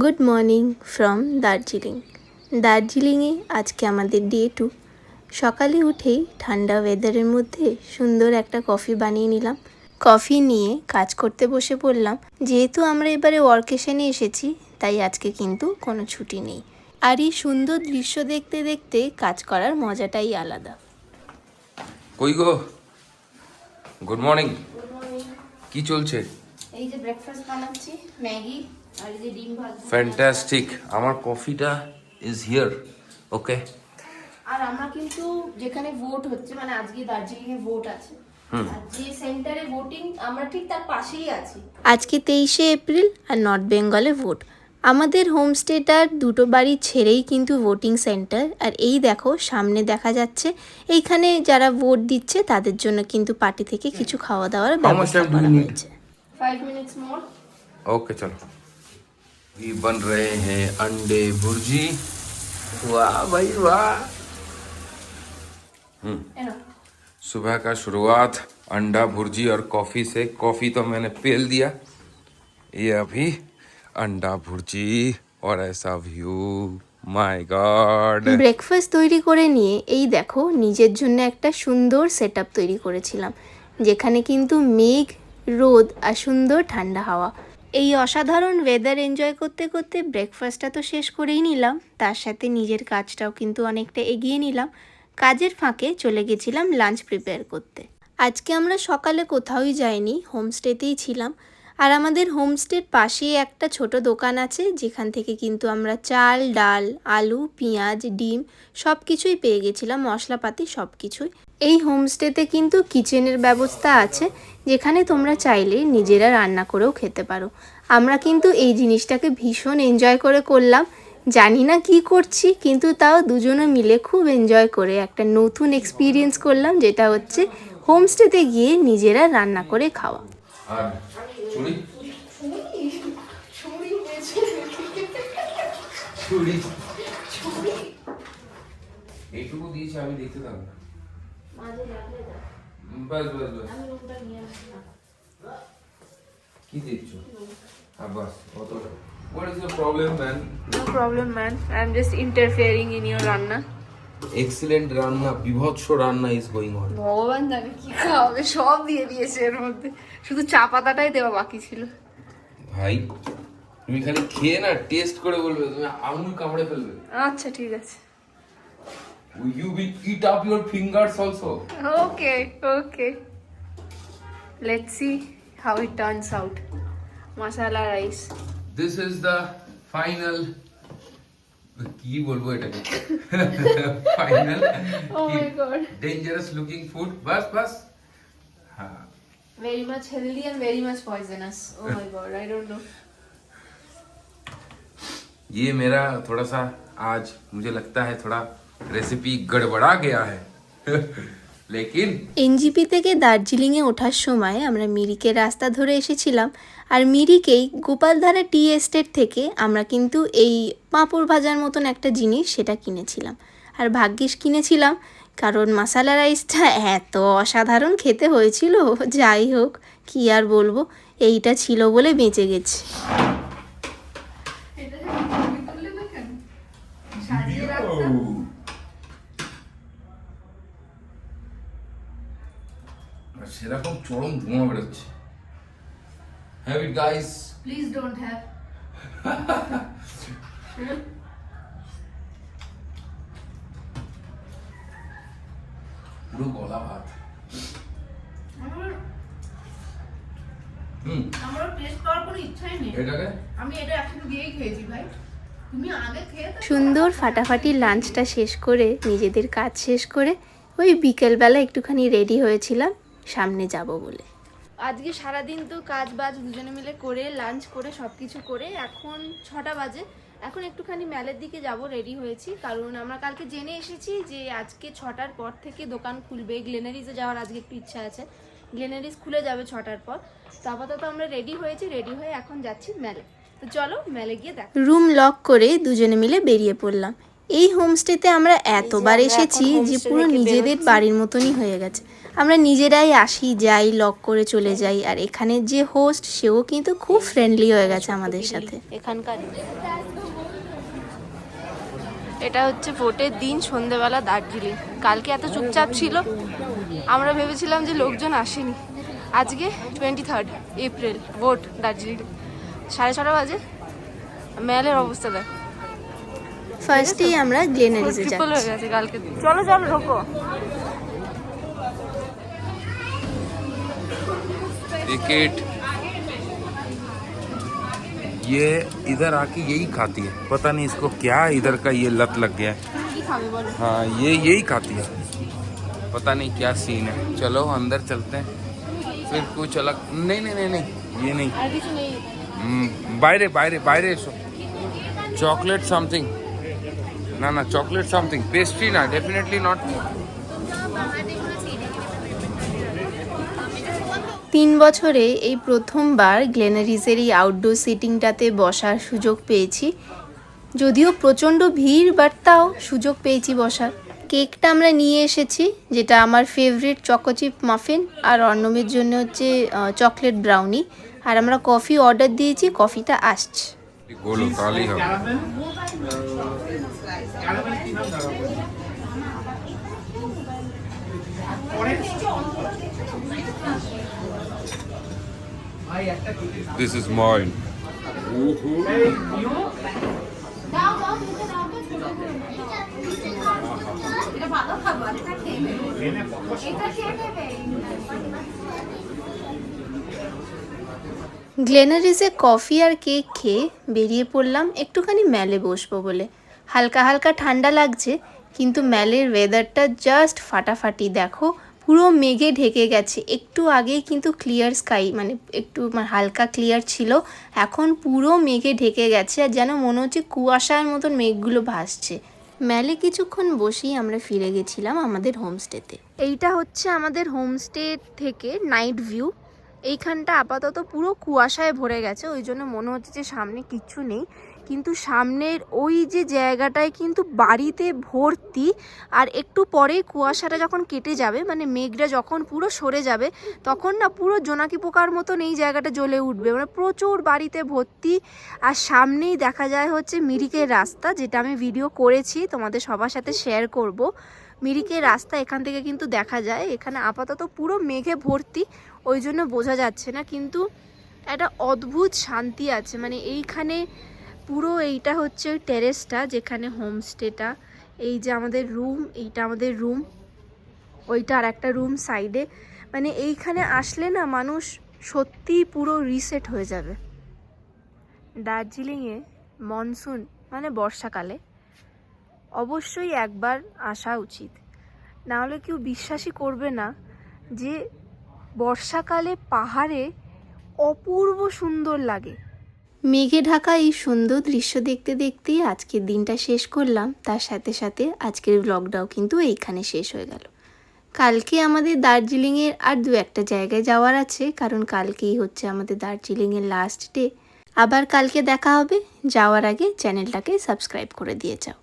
Good morning from দার্জিলিংয়ে আজকে আমাদের ডে 2। সকালে উঠেই ঠান্ডা ওয়েদারের মধ্যে সুন্দর একটা কফি বানিয়ে নিলাম। কফি নিয়ে কাজ করতে বসে পড়লাম। যেহেতু আমরা এবারে ওয়ার্কেশনে এসেছি, তাই আজকে কিন্তু কোনো ছুটি নেই। আর এই সুন্দর দৃশ্য দেখতে দেখতে কাজ করার মজাটাই আলাদা। কই গো, গুড মর্নিং। কি চলছে? এই যে ব্রেকফাস্ট বানাচ্ছি, ম্যাগি আর এই যে ডিম ভাজা। ফ্যান্টাস্টিক। আমার কফিটা ইজ হিয়ার। ওকে। আর আমরা কিন্তু যেখানে ভোট হচ্ছে, মানে আজকে দার্জিলিং এ ভোট আছে, আর যে সেন্টারে ভোটিং আমরা ঠিক তার পাশেই আছি। আজকে 23শে এপ্রিল আর নর্থ বেঙ্গলে ভোট। আমাদের হোমস্টেটার দুটো বাড়ি ছেড়েই কিন্তু ভোটিং সেন্টার। আর এই দেখো সামনে দেখা যাচ্ছে, এইখানে যারা ভোট দিচ্ছে তাদের জন্য কিন্তু পার্টি থেকে কিছু খাওয়া দাওয়ার ব্যবস্থা করা হয়েছে। 5 minutes more. ओके चलो। ये बन रहे हैं अंडे भुर्जी। वाह भाई वाह। सुबह का शुरुआत अंडा भुर्जी और कॉफी से। कॉफी तो मैंने पेल दिया, ये अभी अंडा भुर्जी और ऐसा व्यू, माय गॉड। ব্রেকফাস্ট তৈরি করে নিয়ে এই দেখো নিজের জন্য একটা সুন্দর সেটআপ তৈরি করেছিলাম, যেখানে কিন্তু মেঘ, রোদ আর সুন্দর ঠান্ডা হাওয়া। এই অসাধারণ ওয়েদার এনজয় করতে করতে ব্রেকফাস্টটা তো শেষ করেই নিলাম, তার সাথে নিজের কাজটাও কিন্তু অনেকটা এগিয়ে নিলাম। কাজের ফাঁকে চলে গেছিলাম লাঞ্চ প্রিপেয়ার করতে। আজকে আমরা সকালে কোথাওই যাইনি, হোমস্টেতেই ছিলাম। আর আমাদের হোমস্টের পাশেই একটা ছোট দোকান আছে, যেখান থেকে কিন্তু আমরা চাল, ডাল, আলু, পেঁয়াজ, ডিম সব কিছুই পেয়ে গেছিলাম, মশলাপাতি সব কিছুই। এই হোমস্টেতে কিন্তু কিচেনের ব্যবস্থা আছে, যেখানে তোমরা চাইলে নিজেরা রান্না করেও খেতে পারো। আমরা কিন্তু এই জিনিসটাকে ভীষণ এনজয় করে করলাম। জানি না কি করছি, কিন্তু তাও দুজনে মিলে খুব এনজয় করে একটা নতুন এক্সপিরিয়েন্স করলাম, যেটা হচ্ছে হোমস্টেতে গিয়ে নিজেরা রান্না করে খাওয়া। আর চুড়ি চুড়ি এইটুকু দিয়েছি, আমি দেখতে থাকবো। বাস বাস বাস। কি দেখছো? বাস অতটা। What is the problem, man? No problem, man. I'm just interfering in your রান্না। Excellent রান্না, বিভৎস রান্না is going on. ভগবান জানে কি খাওয়াবে, সব দিয়ে দিয়েছে এর মধ্যে, শুধু চা পাতাটাই দেওয়া বাকি ছিল। ভাই তুমি খালি খেয়ে না টেস্ট করে বলবে, তুমি আঙুল কামড়ে ফেলবে। আচ্ছা ঠিক আছে। You will eat up your fingers also. Okay, okay. Let's see how it turns out. Masala rice. This is the final. কি বলবো এটাকে? Final. Oh my god. Dangerous looking food. বাস বাস। হ্যাঁ। Very much healthy and very much poisonous. Oh my god, I don't know. ये मेरा थोड़ा सा आज मुझे लगता है थोड़ा रेसिपी गड़बड़ा गया है। लेकिन এনজিপি থেকে দার্জিলিংয়ে ওঠার সময় আমরা মিরিকের রাস্তা ধরে এসেছিলাম, আর মিরিকেই গোপালধারা টি এস্টেট থেকে আমরা কিন্তু এই পাঁপড় ভাজার মতন একটা জিনিস সেটা কিনেছিলাম। আর ভাগ্যিস কিনেছিলাম, কারণ মশলা রাইসটা এত অসাধারণ খেতে হয়েছিল। যাই হোক, কি আর বলবো, এইটা ছিল বলে বেঁচে গেছি। সেরকম চরম ধোঁয়া বেরোচ্ছে। Have it guys, please don't have. পুরো গলা ভাত। আমার টেস্ট করার কোনো ইচ্ছাই নেই। এটাকে আমি এটা একসাথে দিয়েই খেয়েছি ভাই। তুমি আগে খেয়ে সুন্দর ফাটাফাটি লাঞ্চটা শেষ করে নিজেদের কাজ শেষ করে ওই বিকেলবেলা একটুখানি রেডি হয়েছিলাম সামনে যাব বলে। আজকে সারাদিন তো কাজ বাজ দুজনে মিলে করে লাঞ্চ করে সব কিছু করে এখন 6টা বাজে। এখন একটুখানি মেলের দিকে যাব, রেডি হয়েছি, কারণ আমরা কালকে জেনে এসেছি যে আজকে 6টার পর থেকে দোকান খুলবে। গ্লেনারিজে যাওয়ার আজকে একটু ইচ্ছা আছে, গ্লেনারিজ খুলে যাবে 6টার পর। তো আপাতত আমরা রেডি হয়েছি, রেডি হয়ে এখন যাচ্ছি মেলে। তো চলো মেলে গিয়ে দেখ। রুম লক করে দুজনে মিলে বেরিয়ে পড়লাম। এই হোমস্টেতে আমরা এতবার এসেছি যে পুরো নিজেদের বাড়ির মতনই হয়ে গেছে। আমরা নিজেরাই আসি যাই, লক করে চলে যাই। আর এখানের যে হোস্ট সেও কিন্তু খুব ফ্রেন্ডলি হয়ে গেছে আমাদের সাথে। এখানকার এটা হচ্ছে ভোটের দিন সন্ধেবেলা দার্জিলিং। কালকে এত চুপচাপ ছিল, আমরা ভেবেছিলাম যে লোকজন আসেনি। আজকে 23 এপ্রিল ভোট দার্জিলিং, 6:30 বাজে। মেলের অবস্থা দেখ। ফার্স্টেই আমরা গ্লেনারিসে যাচ্ছি। কালকে চলো চলো ঢোকো। टिकट ये इधर आके यही खाती है, पता नहीं इसको क्या इधर का ये लत लग गया है। हाँ ये यही खाती है, पता नहीं क्या सीन है। चलो अंदर चलते हैं, फिर कुछ अलग। नहीं नहीं नहीं नहीं ये नहीं, बाहरे बाहरे बाहरे चॉकलेट समथिंग ना ना चॉकलेट समथिंग, पेस्ट्री ना, डेफिनेटली नॉट। 3 বছরে এই প্রথমবার গ্লেনারিসের এই আউটডোর সিটিংটাতে বসার সুযোগ পেয়েছি। যদিও প্রচণ্ড ভিড়, বাট তাও সুযোগ পেয়েছি বসার। কেকটা আমরা নিয়ে এসেছি, যেটা আমার ফেভারিট চকোচিপ মাফিন, আর অর্ণবের জন্য হচ্ছে চকলেট ব্রাউনি। আর আমরা কফি অর্ডার দিয়েছি, কফিটা আসছে। This is mine. গ্লেনারিসে কফি আর কেক খেয়ে বেরিয়ে পড়লাম একটুখানি ম্যালে বসবো বলে। হালকা হালকা ঠান্ডা লাগছে, কিন্তু ম্যালের ওয়েদারটা জাস্ট ফাটাফাটি। দেখো পুরো মেঘে ঢেকে গেছে। একটু আগেই কিন্তু ক্লিয়ার স্কাই, মানে একটু হালকা ক্লিয়ার ছিল, এখন পুরো মেঘে ঢেকে গেছে। আর যেন মনে হচ্ছে কুয়াশার মতন মেঘগুলো ভাসছে। ম্যালে কিছুক্ষণ বসেই আমরা ফিরে গেছিলাম আমাদের হোমস্টেতে। এইটা হচ্ছে আমাদের হোমস্টে থেকে নাইট ভিউ। এইখানটা আপাতত পুরো কুয়াশায় ভরে গেছে, ওই জন্য মনে হচ্ছে যে সামনে কিচ্ছু নেই, কিন্তু সামনের ওই যে জায়গাটায় কিন্তু বাড়িতে ভর্তি। আর একটু পরেই কুয়াশাটা যখন কেটে যাবে, মানে মেঘটা যখন পুরো সরে যাবে, তখন না পুরো জোনাকি পোকার মতন এই জায়গাটা জ্বলে উঠবে, মানে প্রচুর বাড়িতে ভর্তি। আর সামনেই দেখা যায় হচ্ছে মিরিকের রাস্তা, যেটা আমি ভিডিও করেছি, তোমাদের সবার সাথে শেয়ার করব। মিরিকের রাস্তা এখান থেকে কিন্তু দেখা যায়। এখানে আপাতত পুরো মেঘে ভর্তি, ওই জন্য বোঝা যাচ্ছে না, কিন্তু একটা অদ্ভুত শান্তি আছে। মানে এইখানে পুরো এইটা হচ্ছে ওই টেরেসটা যেখানে হোমস্টেটা। এই যে আমাদের রুম, এইটা আমাদের রুম, ওইটা আর একটা রুম সাইডে। মানে এইখানে আসলে না মানুষ সত্যিই পুরো রিসেট হয়ে যাবে। দার্জিলিংয়ে মনসুন মানে বর্ষাকালে অবশ্যই একবার আসা উচিত, নাহলে কেউ বিশ্বাসই করবে না যে বর্ষাকালে পাহাড়ে অপূর্ব সুন্দর লাগে। মেঘে ঢাকা এই সুন্দর দৃশ্য দেখতে দেখতেই আজকের দিনটা শেষ করলাম। তার সাথে সাথে আজকের ব্লগটাও কিন্তু এইখানে শেষ হয়ে গেল। কালকে আমাদের দার্জিলিংয়ের আর 2-1টা জায়গায় যাওয়ার আছে, কারণ কালকেই হচ্ছে আমাদের দার্জিলিংয়ের লাস্ট ডে। আবার কালকে দেখা হবে। যাওয়ার আগে চ্যানেলটাকে সাবস্ক্রাইব করে দিয়ে যাও।